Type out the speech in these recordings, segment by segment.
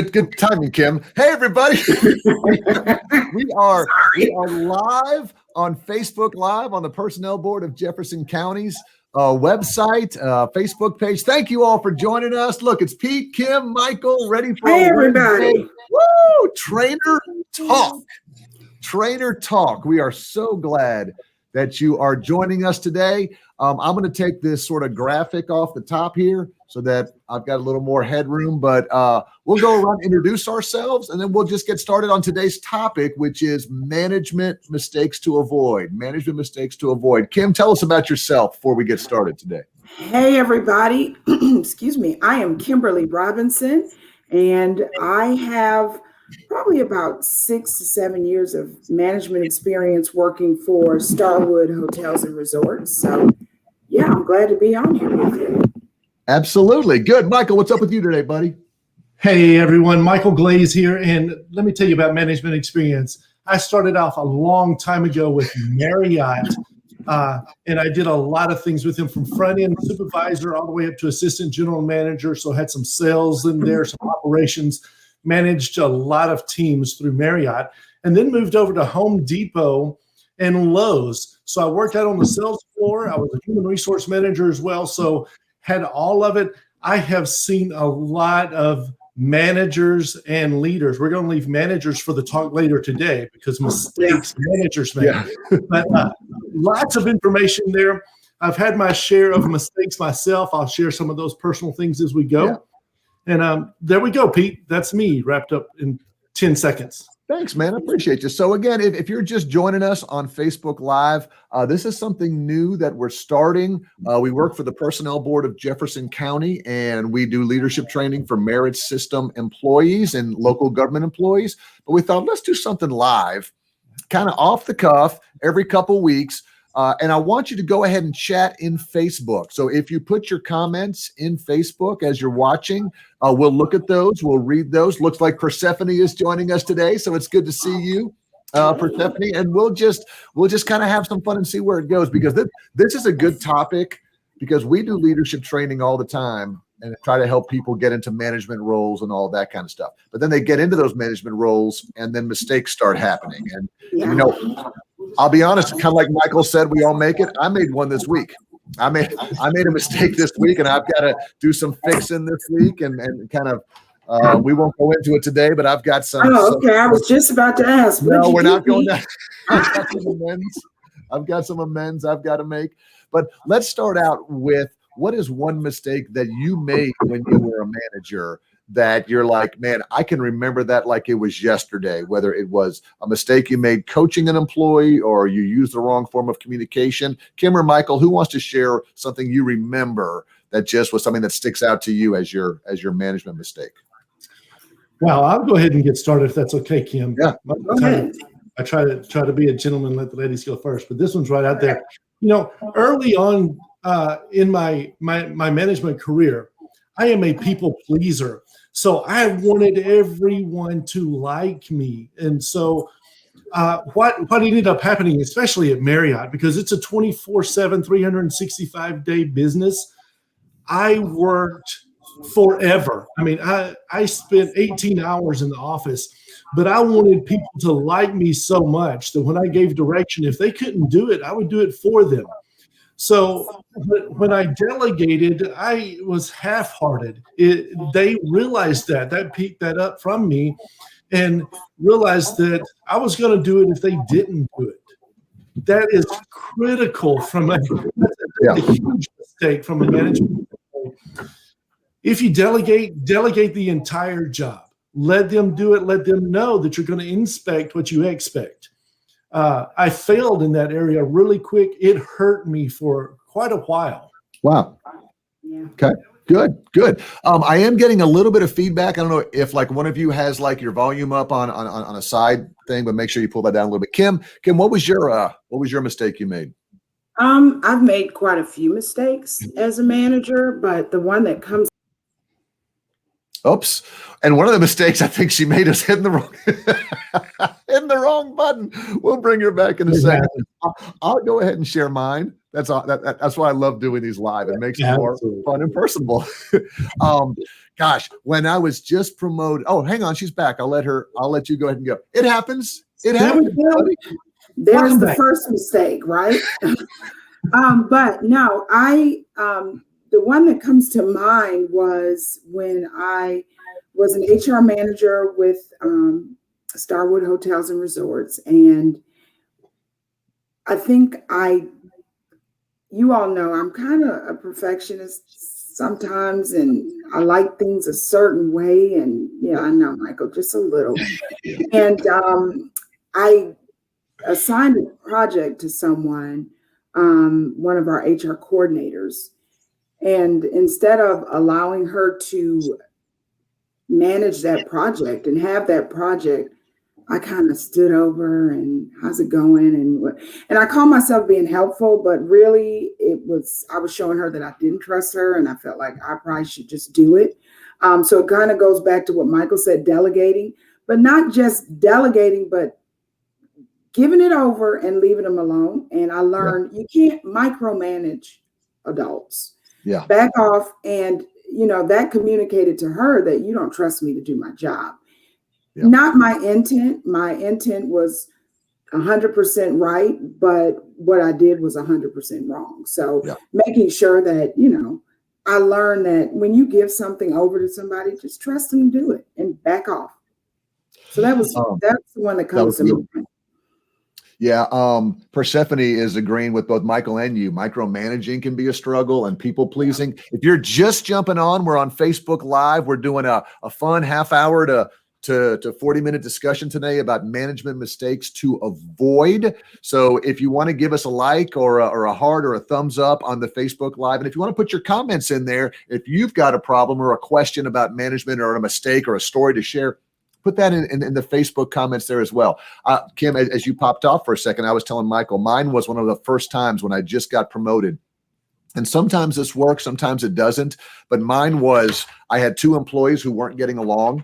Good timing, Kim. Hey, everybody. We are live on Facebook Live on the Personnel Board of Jefferson County's website, Facebook page. Thank you all for joining us. Look, it's Pete, Kim, Michael, ready for Hey, everybody. Woo! Trainer Talk. Trainer Talk. We are so glad that you are joining us today. I'm going to take this sort of graphic off the top here so that I've got a little more headroom, but we'll go around, introduce ourselves, and then we'll just get started on today's topic, which is management mistakes to avoid. Management mistakes to avoid. Kim, tell us about yourself before we get started today. Hey, everybody. Excuse me. I am Kimberly Robinson, and I have probably about 6 to 7 years of management experience working for Starwood Hotels and Resorts. So, yeah, I'm glad to be on here with you. Absolutely. Good. Michael, what's up with you today, buddy? Hey, everyone. Michael Glaze here. And let me tell you about management experience. I started off a long time ago with Marriott, and I did a lot of things with them from front-end supervisor all the way up to assistant general manager. So I had some sales in there, some operations, managed a lot of teams through Marriott, and then moved over to Home Depot and Lowe's. So I worked out on the sales floor. I was a human resource manager as well. So had all of it. I have seen a lot of managers and leaders. We're going to leave managers for the talk later today because mistakes managers make. Yeah. But lots of information there. I've had my share of mistakes myself. I'll share some of those personal things as we go. Yeah. And there we go, Pete. That's me wrapped up in 10 seconds. Thanks, man. I appreciate you. So again, if you're just joining us on Facebook Live, this is something new that we're starting. We work for the Personnel Board of Jefferson County, and we do leadership training for merit system employees and local government employees. But we thought, let's do something live, kind of off the cuff, every couple weeks. And I want you to go ahead and chat in Facebook. So if you put your comments in Facebook as you're watching, we'll look at those. We'll read those. Looks like Persephone is joining us today. So it's good to see you, Persephone. And we'll just kind of have some fun and see where it goes, because this is a good topic, because we do leadership training all the time and try to help people get into management roles and all that kind of stuff. But then they get into those management roles and then mistakes start happening. And you know, I'll be honest, kind of like Michael said, we all make it. I made one this week. I made a mistake this week, and I've got to do some fixing this week, and kind of we won't go into it today, but I've got some. Oh, okay. I was just about to ask. No, we're not going down. I've got some amends I've got to make. But let's start out with, what is one mistake that you made when you were a manager that you're like, man, I can remember that like it was yesterday, whether it was a mistake you made coaching an employee or you used the wrong form of communication? Kim or Michael, who wants to share something you remember that just was something that sticks out to you as your management mistake? Well, I'll go ahead and get started if that's okay, Kim. Yeah. I try to be a gentleman, let the ladies go first, but this one's right out there. You know, early on in my management career, I am a people pleaser. So I wanted everyone to like me. And so what ended up happening, especially at Marriott, because it's a 24/7, 365-day business, I worked forever. I mean, I spent 18 hours in the office, but I wanted people to like me so much that when I gave direction, if they couldn't do it, I would do it for them. So when I delegated, I was half-hearted. They realized that picked that up from me, and realized that I was going to do it if they didn't do it. That is critical from a huge mistake from a management standpoint. If you delegate the entire job. Let them do it. Let them know that you're going to inspect what you expect. I failed in that area really quick. It hurt me for quite a while. Wow. Yeah. Okay. Good. I am getting a little bit of feedback. I don't know if like one of you has like your volume up on a side thing, but make sure you pull that down a little bit. Kim, what was your mistake you made? I've made quite a few mistakes as a manager, but the one that comes. Oops. And one of the mistakes I think she made is hitting the wrong hitting the wrong button. We'll bring her back in a second. I'll go ahead and share mine. That's all. That's why I love doing these live. It makes it more fun and personable. Gosh, when I was just promoted. Oh, hang on, she's back. I'll let you go ahead and go. It happens. It happens. There's the first mistake, right? But no, the one that comes to mind was when I was an HR manager with Starwood Hotels and Resorts. And I think you all know I'm kind of a perfectionist sometimes, and I like things a certain way. And yeah, I know, Michael, just a little. And I assigned a project to someone, one of our HR coordinators. And instead of allowing her to manage that project and have that project, I kind of stood over and how's it going? And I call myself being helpful, but really I was showing her that I didn't trust her, and I felt like I probably should just do it. So it kind of goes back to what Michael said, delegating, but not just delegating, but giving it over and leaving them alone. And I learned you can't micromanage adults. Yeah. Back off. And, that communicated to her that you don't trust me to do my job. Yeah. Not my intent. My intent was 100% right, but what I did was 100% wrong. So making sure that, I learned that when you give something over to somebody, just trust them and do it and back off. So that's the one that comes to mind. Yeah, Persephone is agreeing with both Michael and you. Micromanaging can be a struggle, and people pleasing. If you're just jumping on, we're on Facebook Live. We're doing a fun half hour to 40-minute discussion today about management mistakes to avoid. So if you want to give us a like or a heart or a thumbs up on the Facebook Live, and if you want to put your comments in there, if you've got a problem or a question about management or a mistake or a story to share, put that in the Facebook comments there as well. Kim, as you popped off for a second, I was telling Michael, mine was one of the first times when I just got promoted. And sometimes this works, sometimes it doesn't. But mine was, I had two employees who weren't getting along,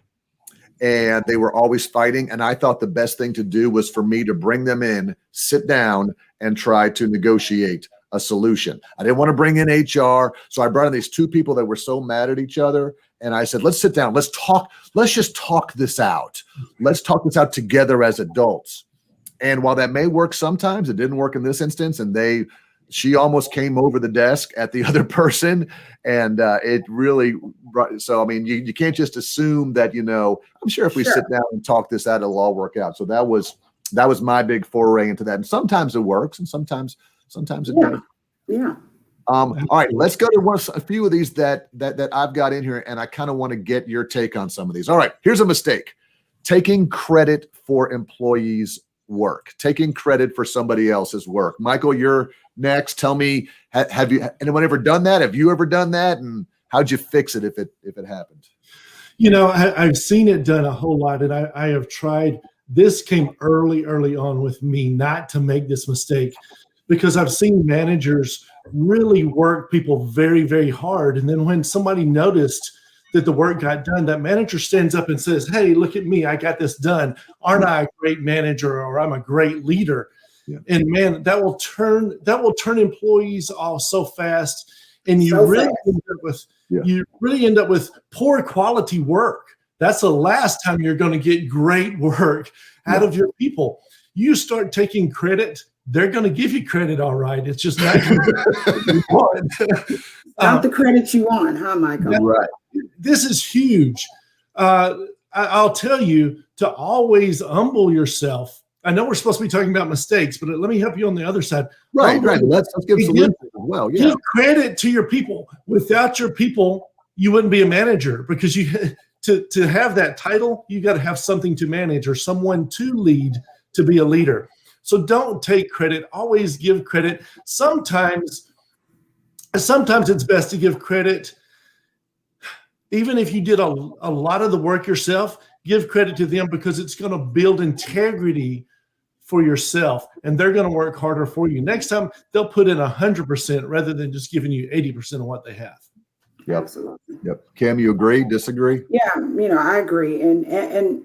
and they were always fighting. And I thought the best thing to do was for me to bring them in, sit down, and try to negotiate a solution. I didn't want to bring in HR. So I brought in these two people that were so mad at each other. And I said, let's sit down. Let's talk. Let's just talk this out. Let's talk this out together as adults. And while that may work sometimes, it didn't work in this instance. And she almost came over the desk at the other person. And it really, so, I mean, you can't just assume that, I'm sure if we sit down and talk this out, it'll all work out. So that was my big foray into that. And sometimes it works and sometimes it doesn't. Yeah. All right, let's go to a few of these that I've got in here, and I kind of want to get your take on some of these. All right, here's a mistake: taking credit for employees' work, taking credit for somebody else's work. Michael, you're next. Tell me, have anyone ever done that? Have you ever done that, and how'd you fix it if it happened? I've seen it done a whole lot, and I have tried. This came early on with me not to make this mistake, because I've seen managers really work people very, very hard. And then when somebody noticed that the work got done, that manager stands up and says, hey, look at me, I got this done. Aren't I a great manager, or I'm a great leader? Yeah. And man, that will turn employees off so fast. And you really end up with poor quality work. That's the last time you're going to get great work out of your people. You start taking credit, they're going to give you credit, all right. It's just not not the credit you want, huh, Michael? Right. This is huge. I'll tell you to always humble yourself. I know we're supposed to be talking about mistakes, but let me help you on the other side. Right. Let's give solutions as well. Yeah. Give credit to your people. Without your people, you wouldn't be a manager, because to have that title, you got to have something to manage or someone to lead to be a leader. So don't take credit. Always give credit. Sometimes it's best to give credit. Even if you did a lot of the work yourself, give credit to them, because it's going to build integrity for yourself, and they're going to work harder for you. Next time, they'll put in 100% rather than just giving you 80% of what they have. Yep. Absolutely. Yep. Kim, you agree? Disagree? Yeah, I agree. And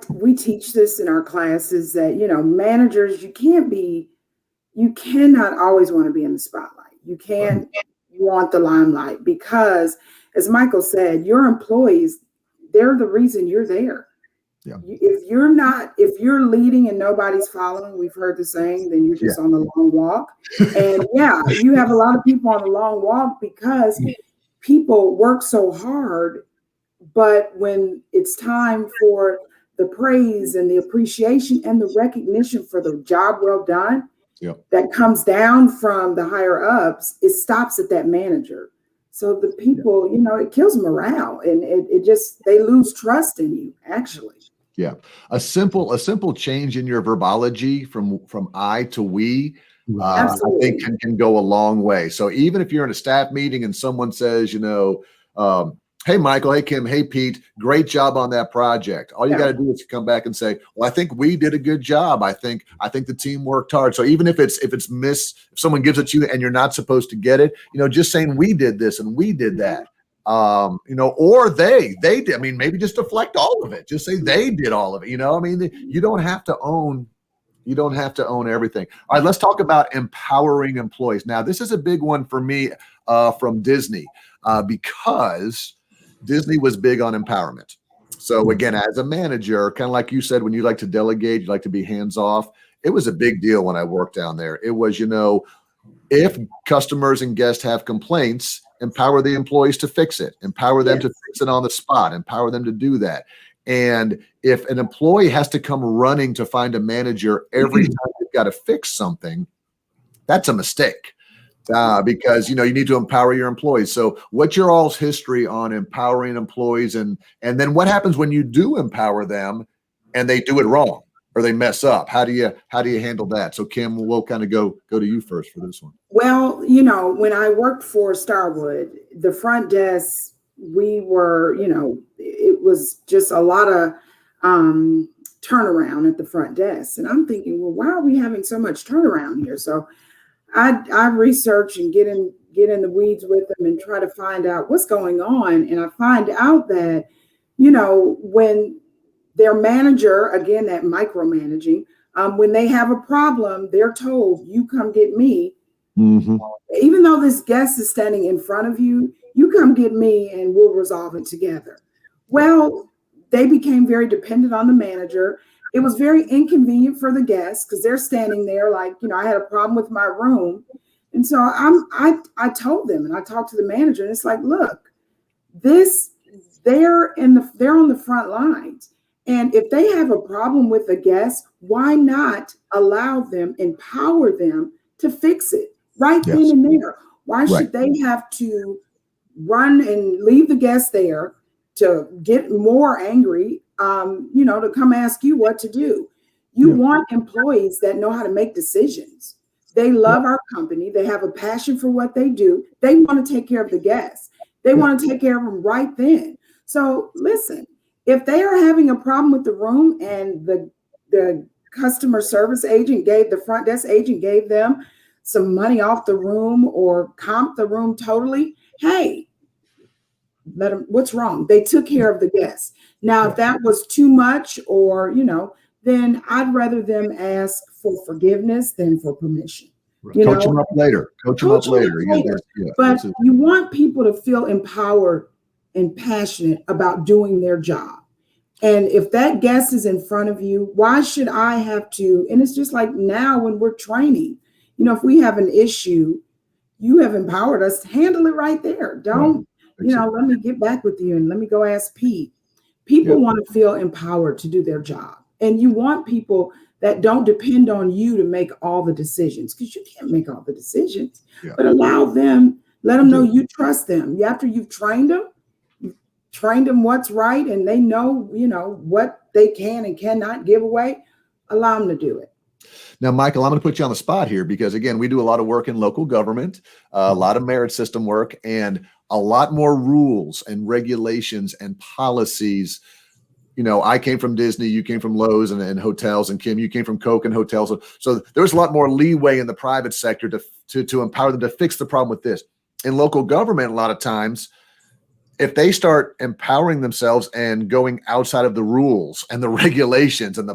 we teach this in our classes that, managers, you cannot always want to be in the spotlight. You can't want the limelight because, as Michael said, your employees, they're the reason you're there. Yeah. If you're leading and nobody's following, we've heard the saying, then you're just on the long walk. And you have a lot of people on the long walk because people work so hard, but when it's time for the praise and the appreciation and the recognition for the job well done, that comes down from the higher ups, it stops at that manager. So the people, it kills morale, and they lose trust in you, actually. Yeah. A simple change in your verbology from I to we, I think can go a long way. So even if you're in a staff meeting and someone says, hey, Michael, hey, Kim, hey, Pete, great job on that project. All you got to do is come back and say, well, I think we did a good job. I think the team worked hard. So even if if someone gives it to you and you're not supposed to get it, just saying we did this and we did that. Or they did. I mean, maybe just deflect all of it. Just say they did all of it. You don't have to own. You don't have to own everything. All right, let's talk about empowering employees. Now, this is a big one for me from Disney because Disney was big on empowerment. So again, as a manager, kind of like you said, when you like to delegate, you like to be hands off. It was a big deal when I worked down there. It was, if customers and guests have complaints, empower the employees to fix it, empower them to fix it on the spot, empower them to do that. And if an employee has to come running to find a manager every time they've got to fix something, that's a mistake. Because you need to empower your employees. So what's your all's history on empowering employees, and then what happens when you do empower them and they do it wrong or they mess up? How do you handle that? So Kim, we'll kind of go to you first for this one. Well, when I worked for Starwood, the front desk, we were, it was just a lot of turnaround at the front desk, and I'm thinking, well, why are we having so much turnaround here? So I research and get in the weeds with them and try to find out what's going on. And I find out that, when their manager, again, that micromanaging, when they have a problem, they're told, you come get me. Mm-hmm. Even though this guest is standing in front of you, you come get me and we'll resolve it together. Well, they became very dependent on the manager. It was very inconvenient for the guests because they're standing there like, I had a problem with my room. And so I told them, and I talked to the manager, and it's like, look, they're on the front lines. And if they have a problem with a guest, why not allow them, empower them to fix it right then and there? Why should they have to run and leave the guest there to get more angry, to come ask you what to do? You want employees that know how to make decisions. They love our company. They have a passion for what they do. They want to take care of the guests. They want to take care of them right then. So listen, if they are having a problem with the room and the customer service agent the front desk agent gave them some money off the room or comped the room totally, hey, let them, what's wrong? They took care of the guests. Now, if that was too much or, then I'd rather them ask for forgiveness than for permission. Coach them up later. But you want people to feel empowered and passionate about doing their job. And if that guest is in front of you, why should I have to? And it's just like now when we're training, if we have an issue, you have empowered us to handle it right there. Don't, let me get back with you and let me go ask Pete. People want to feel empowered to do their job. And you want people that don't depend on you to make all the decisions, because you can't make all the decisions, but let them know you trust them. After you've trained them what's right, and they know, what they can and cannot give away, allow them to do it. Now, Michael, I'm going to put you on the spot here because, again, we do a lot of work in local government, a lot of merit system work, and a lot more rules and regulations and policies. I came from Disney, you came from Lowe's and hotels, and Kim, you came from Coke and hotels. So there was a lot more leeway in the private sector to empower them to fix the problem with this. in local government, a lot of times, if they start empowering themselves and going outside of the rules and the regulations and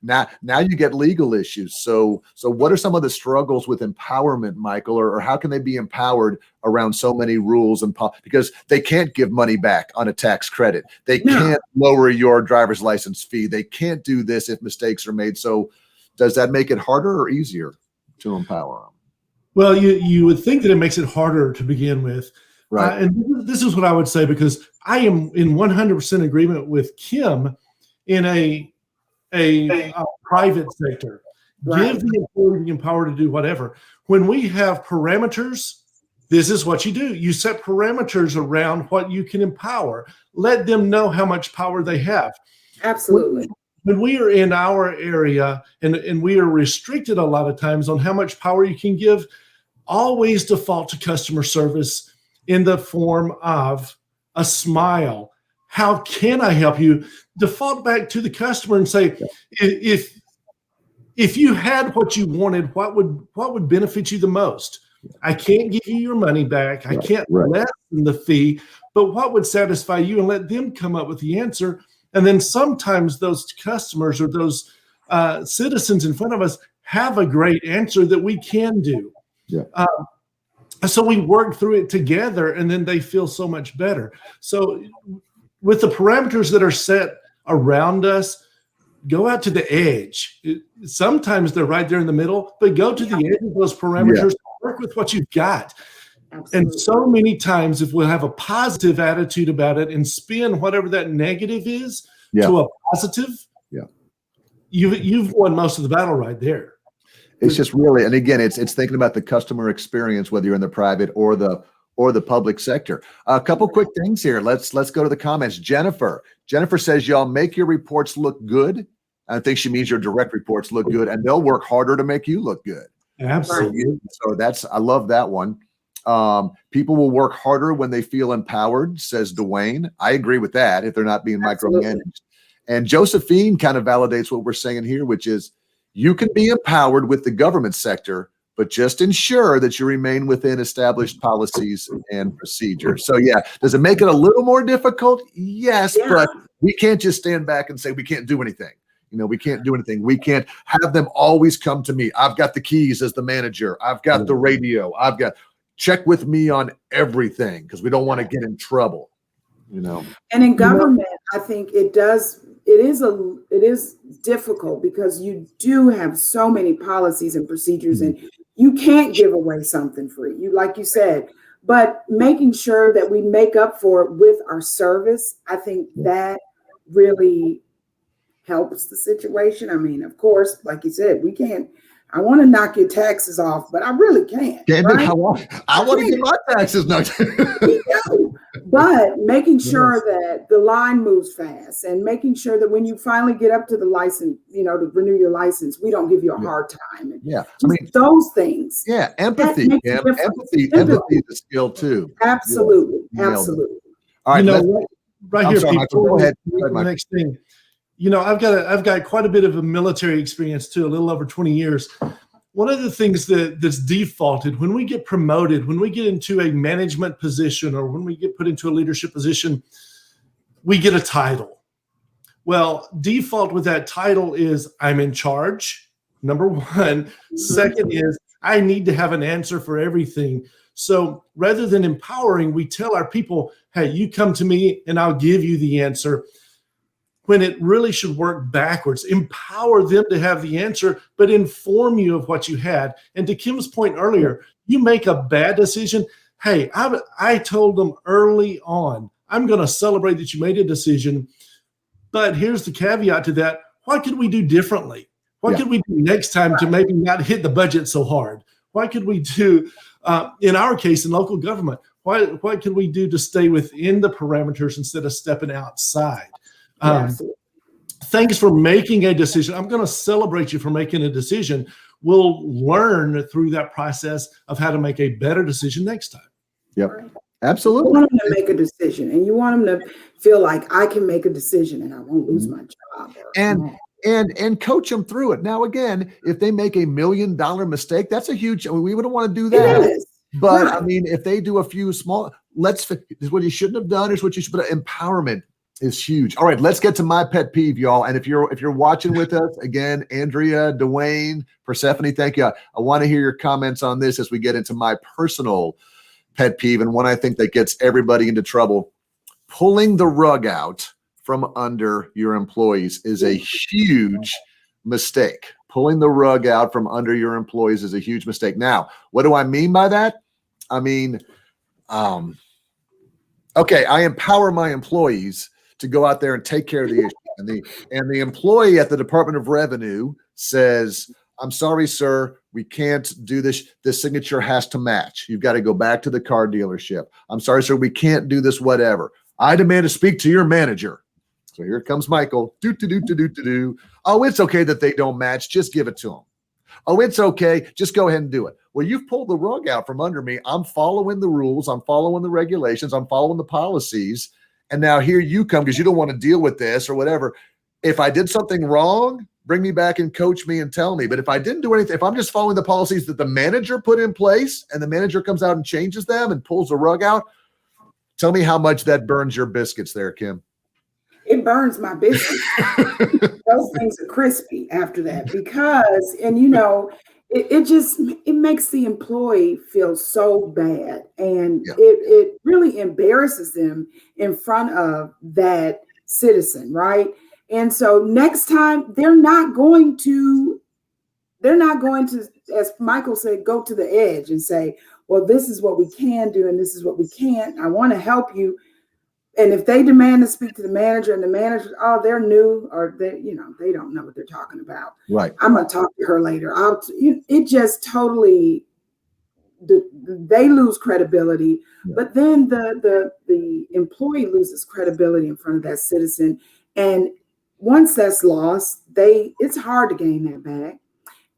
now you get legal issues. So what are some of the struggles with empowerment, Michael, or how can they be empowered around so many rules because they can't give money back on a tax credit. They can't lower your driver's license fee. They can't do this if mistakes are made. So does that make it harder or easier to empower them? Well, you would think that it makes it harder to begin with. Right. And this is what I would say, because I am in 100% agreement with Kim in a private sector. Right. Give the employee the power to do whatever. When we have parameters, this is what you do. You set parameters around what you can empower. Let them know how much power they have. Absolutely. When we are in our area and we are restricted a lot of times on how much power you can give, always default to customer service in the form of a smile. How can I help you? Default back to the customer and say, if you had what you wanted, what would benefit you the most? I can't give you your money back. I can't lessen the fee, but what would satisfy you? And let them come up with the answer. And then sometimes those customers or those citizens in front of us have a great answer that we can do. Yeah. So we work through it together, and then they feel so much better. So with the parameters that are set around us, go out to the edge. Sometimes they're right there in the middle, but go to the edge of those parameters, work with what you've got. Absolutely. And so many times, if we'll have a positive attitude about it and spin whatever that negative is to a positive, you've won most of the battle right there. It's just really, and again, it's thinking about the customer experience, whether you're in the private or the public sector. A couple quick things here. Let's go to the comments. Jennifer says, y'all make your reports look good. I think she means your direct reports look good, and they'll work harder to make you look good. Absolutely. So I love that one. People will work harder when they feel empowered, says Dwayne. I agree with that if they're not being micromanaged. And Josephine kind of validates what we're saying here, which is, you can be empowered with the government sector, but just ensure that you remain within established policies and procedures. So does it make it a little more difficult? Yes, but we can't just stand back and say we can't do anything. We can't do anything. We can't have them always come to me. I've got the keys as the manager. I've got the radio. I've got check with me on everything because we don't want to get in trouble. And in government, I think it is difficult because you do have so many policies and procedures, and you can't give away something free. Like you said, but making sure that we make up for it with our service, I think that really helps the situation. I mean, of course, like you said, we can't. I want to knock your taxes off, but I really can't. Right? I want to get my taxes knocked. But making sure that the line moves fast and making sure that when you finally get up to the license, to renew your license, we don't give you a hard time. And I mean, those things. Yeah. Empathy. Empathy is a skill too. Absolutely. Absolutely. All right. Right here, sorry, people. Go ahead. The next thing. I've got quite a bit of a military experience too, a little over 20 years. One of the things that's defaulted when we get promoted, when we get into a management position or when we get put into a leadership position, we get a title. Well, default with that title is I'm in charge, number one. Second is I need to have an answer for everything. So rather than empowering, we tell our people, hey, you come to me and I'll give you the answer. When it really should work backwards, empower them to have the answer, but inform you of what you had. And to Kim's point earlier, you make a bad decision. Hey, I told them early on, I'm going to celebrate that you made a decision, but here's the caveat to that. What could we do differently? What could we do next time to maybe not hit the budget so hard? What could we do, in our case, in local government? What could we do to stay within the parameters instead of stepping outside? Thanks for making a decision. I'm going to celebrate you for making a decision. We'll learn through that process of how to make a better decision next time. Yep. Absolutely. You want them to make a decision, and you want them to feel like I can make a decision and I won't lose my job. And coach them through it. Now, again, if they make $1 million mistake, that's a huge, we wouldn't want to do that. But Right. I mean, if they do a few small, this is what you shouldn't have done, is what you should, but empowerment is huge. All right, let's get to my pet peeve, y'all. And if you're watching with us, again, Andrea, Dwayne, Persephone, thank you. I want to hear your comments on this as we get into my personal pet peeve, and one I think that gets everybody into trouble. Pulling the rug out from under your employees is a huge mistake. Pulling the rug out from under your employees is a huge mistake. Now, what do I mean by that? I mean, okay, I empower my employees to go out there and take care of the issue. And the employee at the Department of Revenue says, I'm sorry, sir, we can't do this. This signature has to match. You've got to go back to the car dealership. I'm sorry, sir, we can't do this, whatever. I demand to speak to your manager. So here comes Michael. Oh, it's okay that they don't match. Just give it to them. Oh, it's okay. Just go ahead and do it. Well, you've pulled the rug out from under me. I'm following the rules. I'm following the regulations. I'm following the policies. And now here you come because you don't want to deal with this or whatever. If I did something wrong, bring me back and coach me and tell me. But if I didn't do anything, if I'm just following the policies that the manager put in place and the manager comes out and changes them and pulls the rug out, tell me how much that burns your biscuits there, Kim. It burns my biscuits. Those things are crispy after that because, and you know, it makes the employee feel so bad, and it really embarrasses them in front of that citizen, right? And so next time they're not going to, as Michael said, go to the edge and say, well, this is what we can do and this is what we can't. I want to help you. And if they demand to speak to the manager and the manager, oh, they're new or they don't know what they're talking about. Right. I'm going to talk to her later. It just totally, they lose credibility, but then the employee loses credibility in front of that citizen. And once that's lost, it's hard to gain that back.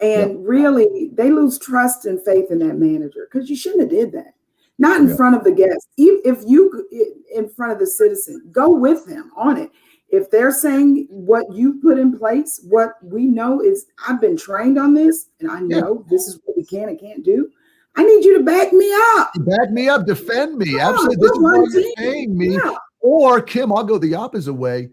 And really, they lose trust and faith in that manager because you shouldn't have did that. Not in front of the guest. If you in front of the citizen, go with them on it. If they're saying what you put in place, what we know is I've been trained on this and I know this is what we can and can't do. I need you to back me up. Back me up, defend me. Absolutely. This is why you're paying me. Yeah. Or Kim, I'll go the opposite way.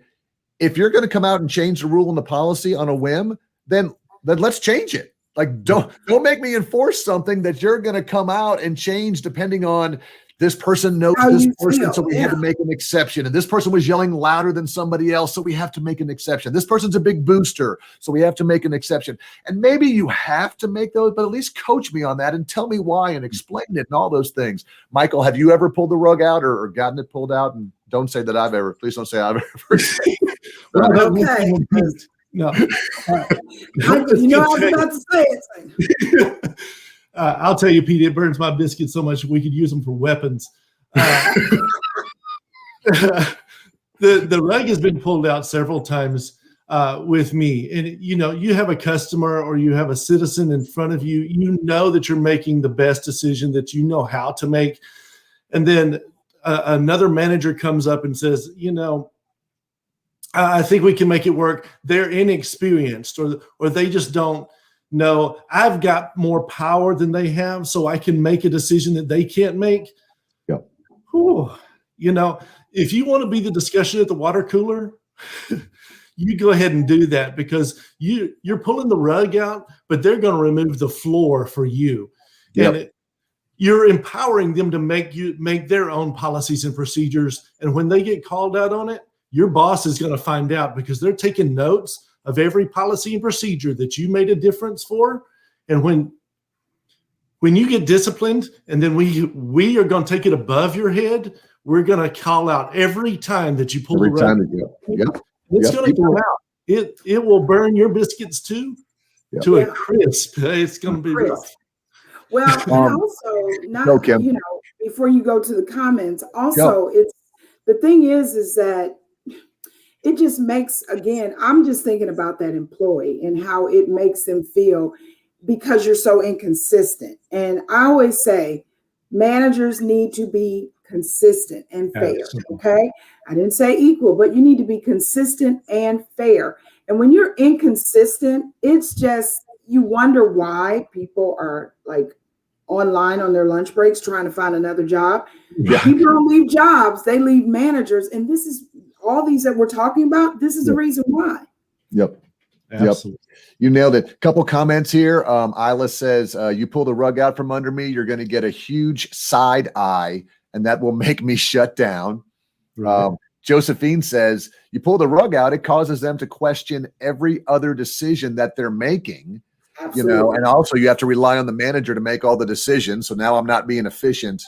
If you're going to come out and change the rule and the policy on a whim, then let's change it. Like, don't make me enforce something that you're going to come out and change depending on this person knows this person, so we had to make an exception. And this person was yelling louder than somebody else, so we have to make an exception. This person's a big booster, so we have to make an exception. And maybe you have to make those, but at least coach me on that and tell me why and explain it and all those things. Michael, have you ever pulled the rug out or gotten it pulled out? And don't say that I've ever. Please don't say I've ever. Okay. No. You know, I was about to say it. I'll tell you, Pete, it burns my biscuits so much we could use them for weapons. The rug has been pulled out several times with me. And, you know, you have a customer or you have a citizen in front of you, you know that you're making the best decision that you know how to make. And then another manager comes up and says, you know, I think we can make it work. They're inexperienced or they just don't know. I've got more power than they have, so I can make a decision that they can't make. Yep. Whew. You know, if you want to be the discussion at the water cooler, you go ahead and do that because you're pulling the rug out, but they're going to remove the floor for you. Yep. And you're empowering them to make their own policies and procedures. And when they get called out on it, your boss is going to find out because they're taking notes of every policy and procedure that you made a difference for. And when you get disciplined and then we are going to take it above your head, we're going to call out every time that you pull the rug. It's going to come out. It will burn your biscuits too to a crisp. It's going to be rough. Well, and also, you know, before you go to the comments, also it's the thing is that it just makes, again, I'm just thinking about that employee and how it makes them feel because you're so inconsistent. And I always say managers need to be consistent and fair. Absolutely. Okay. I didn't say equal, but you need to be consistent and fair. And when you're inconsistent, it's just, you wonder why people are like online on their lunch breaks trying to find another job. Yeah. People don't leave jobs, they leave managers. And this is all these that we're talking about. This is the reason why. Yep. Absolutely. Yep. You nailed it. Couple comments here. Isla says, you pull the rug out from under me, you're going to get a huge side eye, and that will make me shut down. Right. Josephine says, you pull the rug out, it causes them to question every other decision that they're making. Absolutely. You know, and also you have to rely on the manager to make all the decisions. So now I'm not being efficient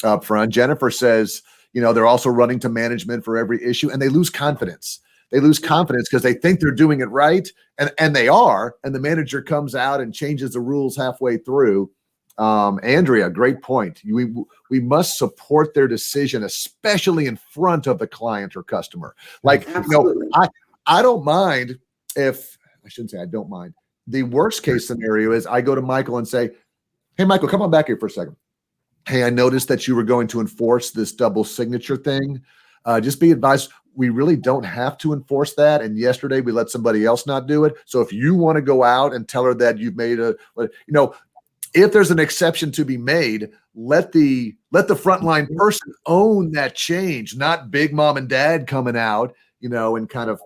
up front. Jennifer says, you know, they're also running to management for every issue, and they lose confidence. They lose confidence because they think they're doing it right, and they are, and the manager comes out and changes the rules halfway through. Andrea, great point. We must support their decision, especially in front of the client or customer. Like, Absolutely. you know, I don't mind if, I shouldn't say I don't mind. The worst case scenario is I go to Michael and say, hey, Michael, come on back here for a second. Hey, I noticed that you were going to enforce this double signature thing. Just be advised, we really don't have to enforce that. And yesterday we let somebody else not do it. So if you want to go out and tell her that you've made a, you know, if there's an exception to be made, let the frontline person own that change, not big mom and dad coming out, you know, and kind of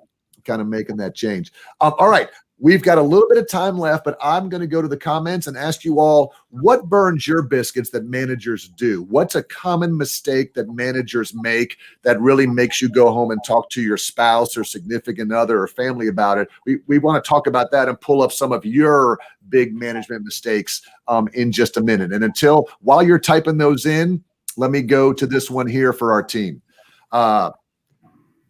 making that change. All right. We've got a little bit of time left, but I'm going to go to the comments and ask you all, what burns your biscuits that managers do? What's a common mistake that managers make that really makes you go home and talk to your spouse or significant other or family about it? We want to talk about that and pull up some of your big management mistakes in just a minute. And while you're typing those in, let me go to this one here for our team.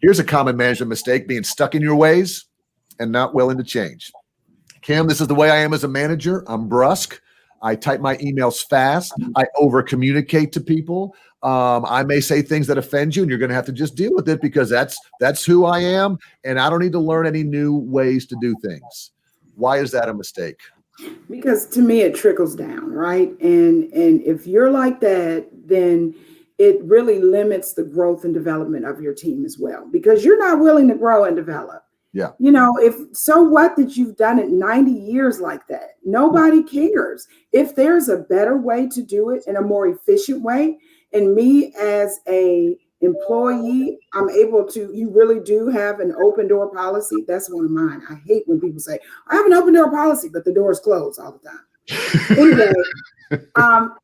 Here's a common management mistake: being stuck in your ways and not willing to change. Kim, this is the way I am as a manager. I'm brusque. I type my emails fast. I over communicate to people. I may say things that offend you, and you're going to have to just deal with it because that's who I am, and I don't need to learn any new ways to do things. Why is that a mistake? Because to me, it trickles down, right? And if you're like that, then it really limits the growth and development of your team as well, because you're not willing to grow and develop. Yeah. You know, so what that you've done it 90 years like that? Nobody cares. If there's a better way to do it in a more efficient way, and me as a employee, I'm able to, you really do have an open door policy. That's one of mine. I hate when people say, I have an open door policy, but the door is closed all the time. Anyway,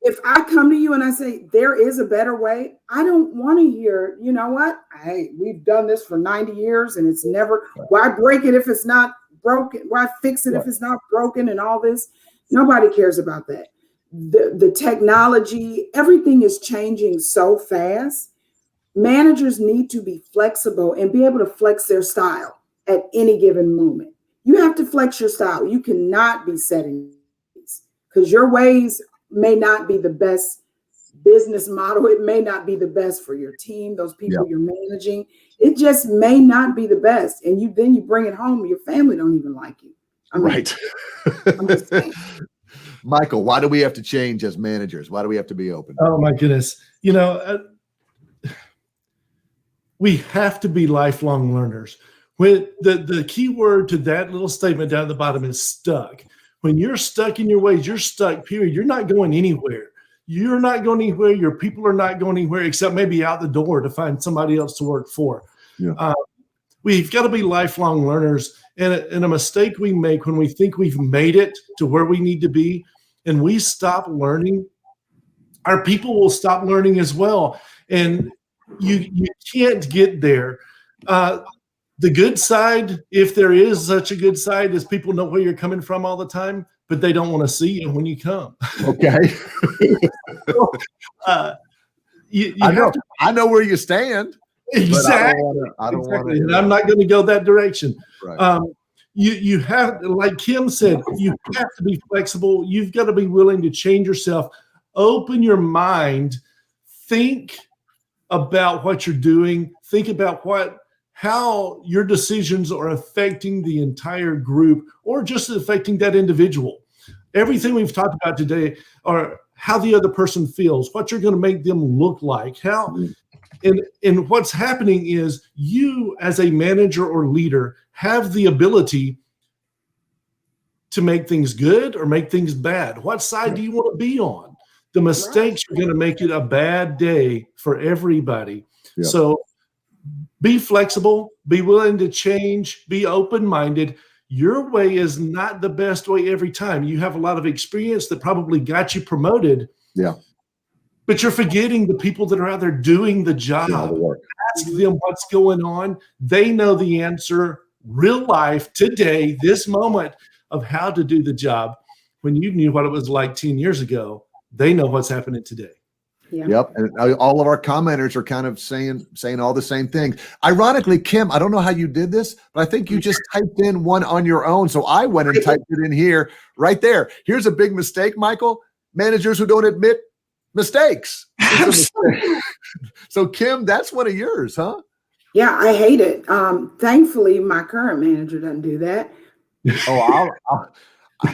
if I come to you and I say, there is a better way, I don't want to hear, you know what? Hey, we've done this for 90 years and it's never, why break it if it's not broken? Why fix it if it's not broken and all this? Nobody cares about that. The technology, everything is changing so fast. Managers need to be flexible and be able to flex their style at any given moment. You have to flex your style. You cannot be setting these because your ways may not be the best business model. It may not be the best for your team, those people you're managing. It just may not be the best. And you bring it home, your family don't even like you. I mean, right. I'm just saying. Michael, why do we have to change as managers? Why do we have to be open? Oh my goodness. You know, we have to be lifelong learners. When the key word to that little statement down at the bottom is stuck. When you're stuck in your ways, you're stuck, period. You're not going anywhere. You're not going anywhere. Your people are not going anywhere except maybe out the door to find somebody else to work for. Yeah. We've got to be lifelong learners. And a mistake we make when we think we've made it to where we need to be and we stop learning, our people will stop learning as well. And you can't get there. The good side, if there is such a good side, is people know where you're coming from all the time, but they don't want to see you when you come. Okay. I know where you stand. Exactly. I don't want to. And I'm not going to go that direction. Right. You have, like Kim said, you have to be flexible. You've got to be willing to change yourself. Open your mind. Think about what you're doing. Think about how your decisions are affecting the entire group or just affecting that individual. Everything we've talked about today are how the other person feels, what you're going to make them look like, and what's happening is you as a manager or leader have the ability to make things good or make things bad. What side do you want to be on? The mistakes are going to make it a bad day for everybody. Yeah. So be flexible, be willing to change, be open-minded. Your way is not the best way every time. You have a lot of experience that probably got you promoted. Yeah. But you're forgetting the people that are out there doing the job. Yeah, the work. Ask them what's going on. They know the answer, real life, today, this moment of how to do the job. When you knew what it was like 10 years ago, they know what's happening today. Yeah. Yep. And all of our commenters are kind of saying all the same things. Ironically, Kim, I don't know how you did this, but I think you just typed in one on your own. So I went and typed it in here, right there. Here's a big mistake, Michael. Managers who don't admit mistakes. So Kim, that's one of yours, huh? Yeah, I hate it. Thankfully, my current manager doesn't do that. Oh,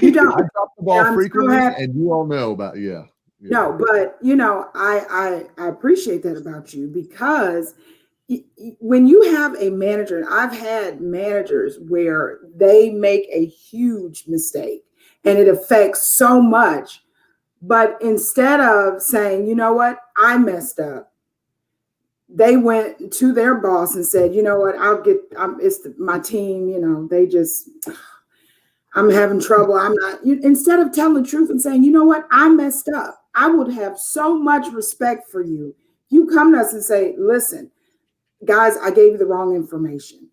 You don't. I drop the ball I'm frequently, so happy. and you all know about No, but I appreciate that about you, because when you have a manager, and I've had managers where they make a huge mistake and it affects so much, but instead of saying, you know what, I messed up, they went to their boss and said, you know what, my team, I'm having trouble. Instead of telling the truth and saying, you know what, I messed up, I would have so much respect for you. You come to us and say, listen, guys, I gave you the wrong information.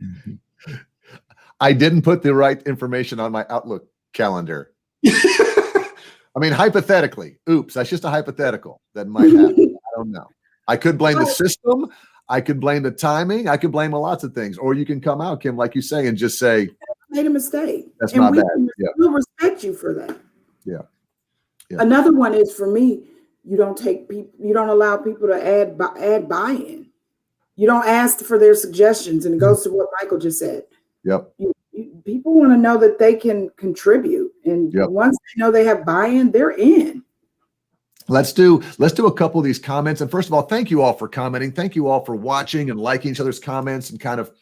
I didn't put the right information on my Outlook calendar. I mean, hypothetically, oops, that's just a hypothetical that might happen. I don't know. I could blame the system. I could blame the timing. I could blame lots of things. Or you can come out, Kim, like you say, and just say, made a mistake. That's my bad. We'll respect you for that. Yeah. Another one is, for me, you don't allow people to add buy-in. You don't ask for their suggestions, and it goes to what Michael just said. Yep. People want to know that they can contribute, and once they know they have buy-in, they're in. Let's do a couple of these comments. And first of all, thank you all for commenting. Thank you all for watching and liking each other's comments and kind of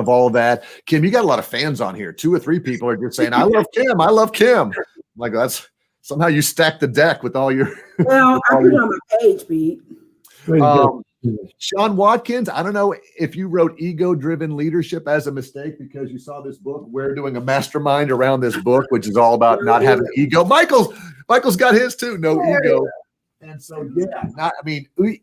all of that. Kim, you got a lot of fans on here. 2 or 3 people are just saying, I love Kim. I love Kim. Like, that's somehow you stack the deck with all your. Well, I put it on my page, Pete. Sean Watkins, I don't know if you wrote ego-driven leadership as a mistake because you saw this book. We're doing a mastermind around this book, which is all about not having ego. Michael's got his too. No ego. And so,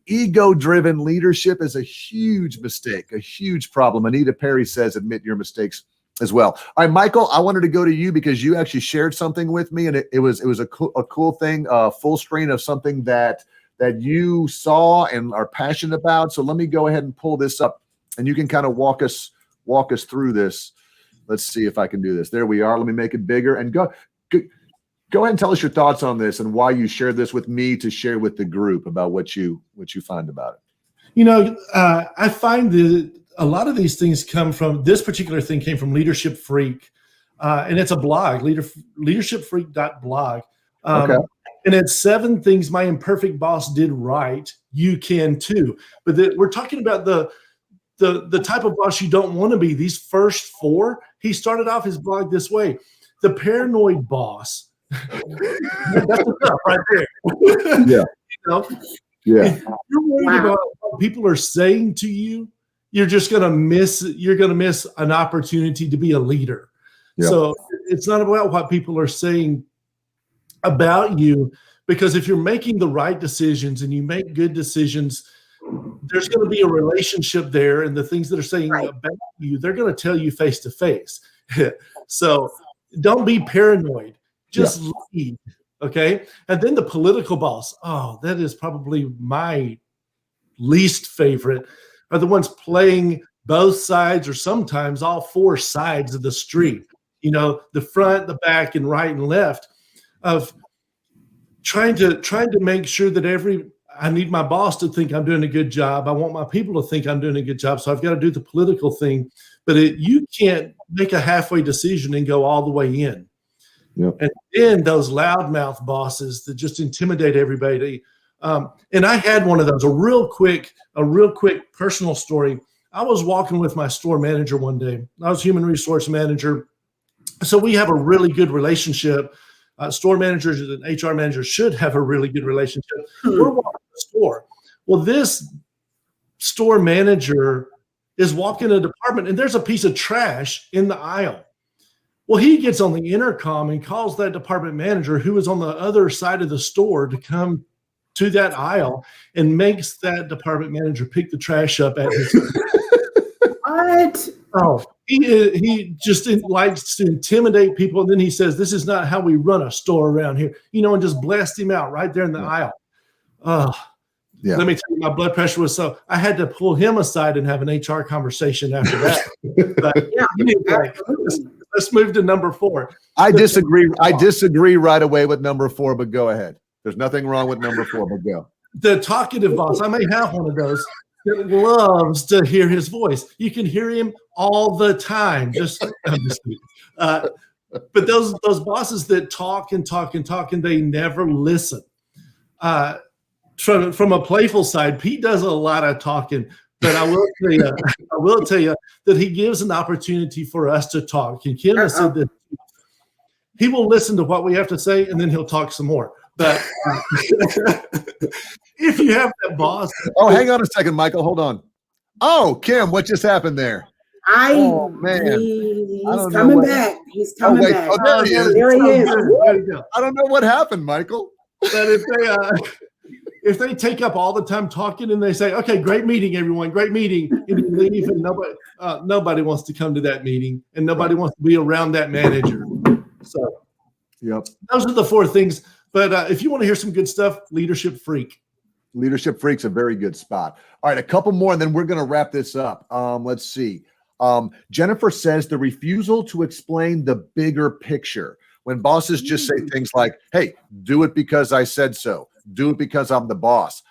ego-driven leadership is a huge mistake, a huge problem. Anita Perry says, admit your mistakes as well. All right, Michael, I wanted to go to you because you actually shared something with me, and it was a cool thing, full screen of something that you saw and are passionate about. So let me go ahead and pull this up, and you can kind of walk us through this. Let's see if I can do this. There we are. Let me make it bigger and go ahead and tell us your thoughts on this and why you shared this with me to share with the group about what you find about it. I find that a lot of these things come from, this particular thing came from Leadership Freak, and it's a blog, leadershipfreak.blog. Okay. And it's 7 things my imperfect boss did right. You can too. But we're talking about the type of boss you don't want to be. These first 4, he started off his blog this way: the paranoid boss. That's enough right there. Yeah. If you're worried about what people are saying to you, you're gonna miss an opportunity to be a leader. Yeah. So it's not about what people are saying about you, because if you're making the right decisions and you make good decisions, there's going to be a relationship there, and the things that are saying about you, they're going to tell you face to face. So don't be paranoid. Just lead, okay? And then the political boss. Oh, that is probably my least favorite, are the ones playing both sides, or sometimes all 4 sides of the street. The front, the back, and right and left, of trying to make sure that I need my boss to think I'm doing a good job. I want my people to think I'm doing a good job. So I've got to do the political thing, but you can't make a halfway decision and go all the way in. Yep. And then those loudmouth bosses that just intimidate everybody. And I had one of those. A real quick personal story. I was walking with my store manager one day. I was human resource manager, so we have a really good relationship. store managers and HR managers should have a really good relationship. We're walking the store. Well, this store manager is walking a department and there's a piece of trash in the aisle. Well, he gets on the intercom and calls that department manager who is on the other side of the store to come to that aisle and makes that department manager pick the trash up at his What? Oh, he just likes to intimidate people. And then he says, this is not how we run a store around here, and just blessed him out right there in the aisle. Let me tell you, my blood pressure was so, I had to pull him aside and have an HR conversation after that. But, anyway, let's move to number 4. I disagree. I disagree right away with number 4, but go ahead. There's nothing wrong with number 4, but go. The talkative boss, I may have one of those that loves to hear his voice. You can hear him all the time. But those bosses that talk and talk and talk and they never listen. From a playful side, Pete does a lot of talking, but I will tell you that he gives an opportunity for us to talk. And Kim has said that he will listen to what we have to say and then he'll talk some more. But if you have that boss. Oh, hang on a second, Michael. Hold on. Oh, Kim, what just happened there? Oh, man. He's coming back. He's coming back. Oh, there he is. There he is. I don't know what happened, Michael. But if they take up all the time talking and they say, okay, great meeting, everyone, great meeting, and you leave and nobody wants to come to that meeting and nobody wants to be around that manager. So those are the 4 things. But if you want to hear some good stuff, Leadership Freak. Leadership Freak's a very good spot. All right, a couple more, and then we're going to wrap this up. Let's see. Jennifer says the refusal to explain the bigger picture. When bosses just say things like, hey, do it because I said so. Do it because I'm the boss.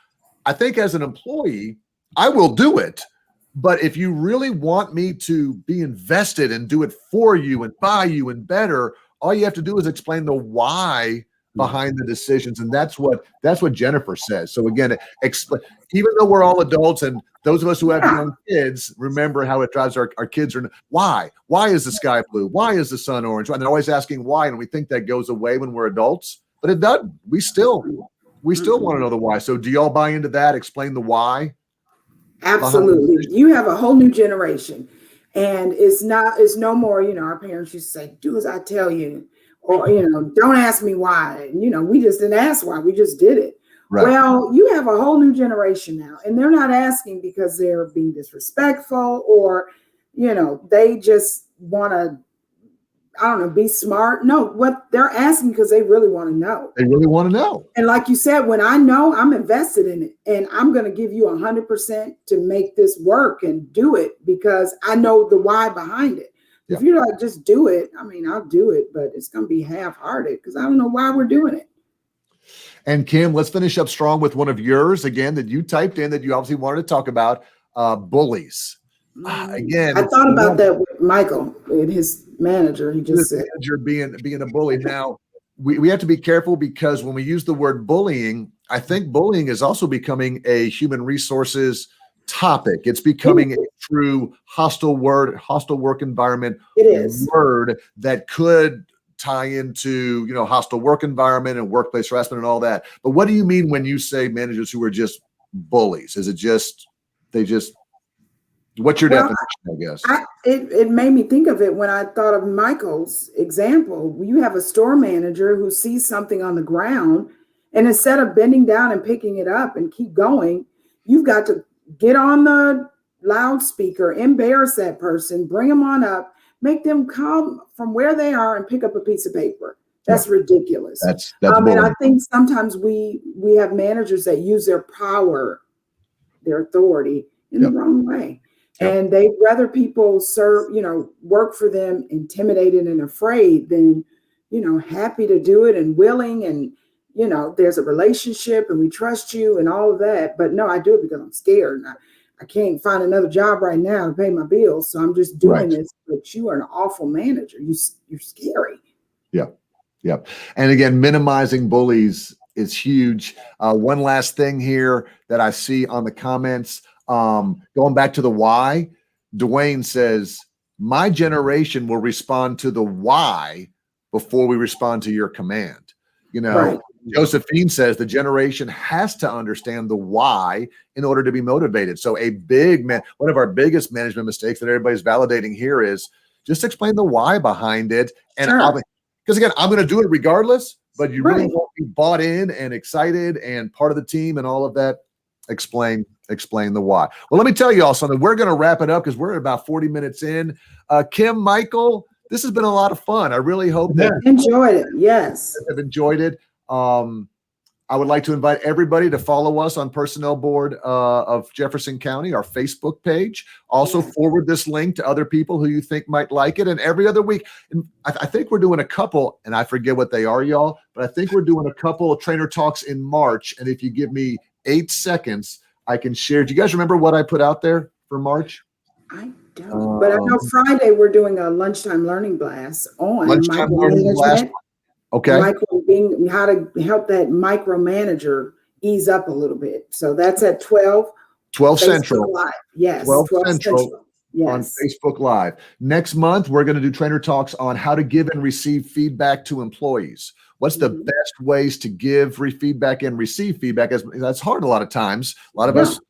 I think as an employee, I will do it. But if you really want me to be invested and do it for you and by you and better, all you have to do is explain the why behind the decisions. And that's what Jennifer says. So again, even though we're all adults and those of us who have young kids, remember how it drives our kids. Why is the sky blue? Why is the sun orange? And they're always asking why. And we think that goes away when we're adults, but it doesn't. We still want to know the why. So do y'all buy into that? Explain the why. Absolutely. You have a whole new generation and it's no more, our parents used to say, do as I tell you. Or, don't ask me why. We just didn't ask why. We just did it. Right. Well, you have a whole new generation now, and they're not asking because they're being disrespectful or, they just want to, be smart. No, what they're asking because they really want to know. They really want to know. And like you said, when I know, I'm invested in it and I'm going to give you 100% to make this work and do it because I know the why behind it. If you're like, just do it, I'll do it, but it's going to be half-hearted because I don't know why we're doing it. And Kim, let's finish up strong with one of yours again that you typed in that you obviously wanted to talk about, bullies. Again, I thought about that with Michael and his manager. He just said manager being a bully. Now we have to be careful because when we use the word bullying, I think bullying is also becoming a human resources topic. It's becoming a true hostile work environment word that could tie into, hostile work environment and workplace harassment and all that. But what do you mean when you say managers who are just bullies? Is it what's your definition, I guess? It made me think of it when I thought of Michael's example. You have a store manager who sees something on the ground and instead of bending down and picking it up and keep going, you've got to get on the loudspeaker, embarrass that person, bring them on up, make them come from where they are and pick up a piece of paper. That's ridiculous. That's and I think sometimes we have managers that use their power, their authority in the wrong way. And they'd rather people work for them intimidated and afraid than, happy to do it and willing and there's a relationship and we trust you and all of that. But no, I do it because I'm scared. And I can't find another job right now to pay my bills. So I'm just doing this. But you are an awful manager. You're scary. Yeah. And again, minimizing bullies is huge. One last thing here that I see on the comments, going back to the why, Dwayne says, my generation will respond to the why before we respond to your command. You know, Right. Josephine says the generation has to understand the why in order to be motivated. So one of our biggest management mistakes that everybody's validating here is just explain the why behind it. And Sure. because again, I'm going to do it regardless, but you really Right. won't be bought in and excited and part of the team and all of that. Explain the why. Well, let me tell you all something. We're going to wrap it up because we're at about 40 minutes in. Kim, Michael, this has been a lot of fun. I really hope that Enjoyed it. Yes. you have enjoyed it. I would like to invite everybody to follow us on Personnel Board of Jefferson County, our Facebook page. Also forward this link to other people who you think might like it. And every other week, and I think we're doing a couple, and I forget what they are, y'all, but I think we're doing a couple of trainer talks in March. And if you give me 8 seconds, I can share. Do you guys remember what I put out there for March? I don't, but I know Friday we're doing a lunchtime learning blast on Lunchtime learning blast. micromanagement. Okay. How to help that micromanager ease up a little bit. So that's at 12 12 Facebook Central. Live. Yes. 12 Central. Yes. On Facebook Live. Next month, we're going to do trainer talks on how to give and receive feedback to employees. What's the best ways to give feedback and receive feedback? That's hard a lot of times. A lot of us,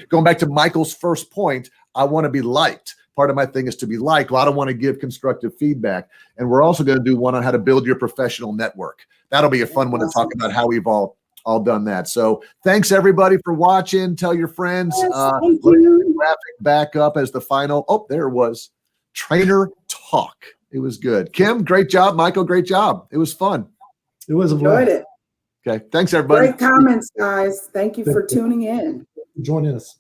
going back to Michael's first point, I want to be liked. Part of my thing is to be liked. Well, I don't want to give constructive feedback. And we're also going to do one on how to build your professional network. That'll be a fun one to talk about how we've all done that. So thanks everybody for watching. Tell your friends. Thank you. Wrapping back up as the final. Oh, there it was. Trainer talk. It was good. Kim, great job. Michael, great job. It was fun. It was a Enjoyed blast. it. Okay. Thanks everybody. Great comments, guys. Thank you for tuning in. Joining us.